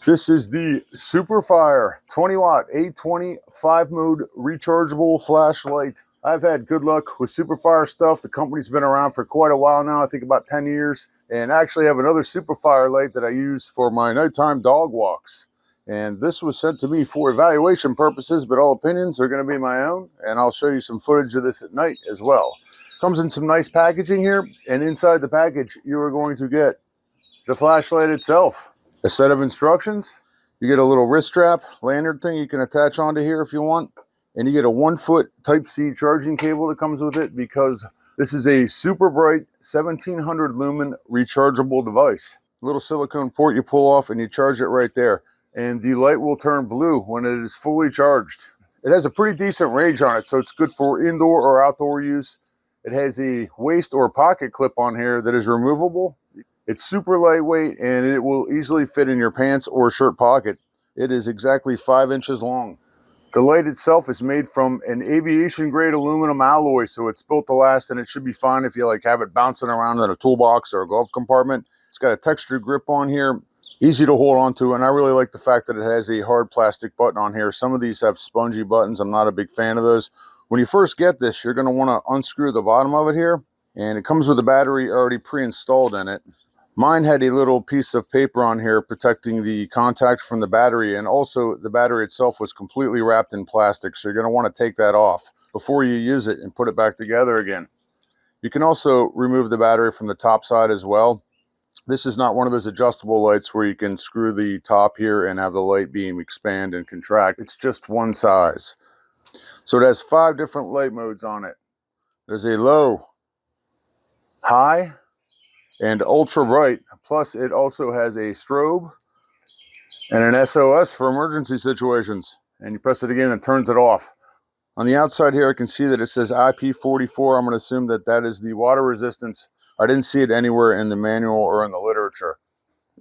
This is the SuperFire 20 watt A20 5-mode rechargeable flashlight. I've had good luck with SuperFire stuff. The company's been around for quite a while now, I think about 10 years. And I actually have another SuperFire light that I use for my nighttime dog walks. And this was sent to me for evaluation purposes, but all opinions are going to be my own. And I'll show you some footage of this at night as well. Comes in some nice packaging here. And inside the package, you are going to get the flashlight itself, a set of instructions. You get a little wrist strap lanyard thing you can attach onto here if you want, and you get a 1-foot Type-C charging cable that comes with it, because this is a super bright 1700 lumen rechargeable device. Little silicone port you pull off and you charge it right there, and the light will turn blue when it is fully charged. It has a pretty decent range on it, so it's good for indoor or outdoor use. It has a waist or pocket clip on here that is removable. It's super lightweight and it will easily fit in your pants or shirt pocket. It is exactly 5 inches long. The light itself is made from an aviation grade aluminum alloy, so it's built to last, and it should be fine if you have it bouncing around in a toolbox or a glove compartment. It's got a textured grip on here, easy to hold on to, and I really like the fact that it has a hard plastic button on here. Some of these have spongy buttons. I'm not a big fan of those. When you first get this, you're going to want to unscrew the bottom of it here, and it comes with a battery already pre-installed in it. Mine had a little piece of paper on here protecting the contact from the battery, and also the battery itself was completely wrapped in plastic, so you're going to want to take that off before you use it and put it back together again. You can also remove the battery from the top side as well. This is not one of those adjustable lights where you can screw the top here and have the light beam expand and contract. It's just one size. So it has 5 different light modes on it. There's a low, high, and ultra bright. Plus it also has a strobe and an SOS for emergency situations. And you press it again and it turns it off. On the outside here, I can see that it says IP44. I'm going to assume that that is the water resistance. I didn't see it anywhere in the manual or in the literature.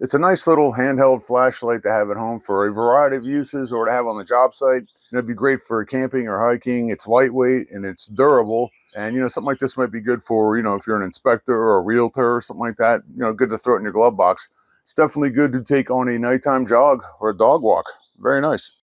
It's a nice little handheld flashlight to have at home for a variety of uses, or to have on the job site. It'd be great for camping or hiking. It's lightweight and it's durable. And, something like this might be good for, if you're an inspector or a realtor or something like that, good to throw it in your glove box. It's definitely good to take on a nighttime jog or a dog walk. Very nice.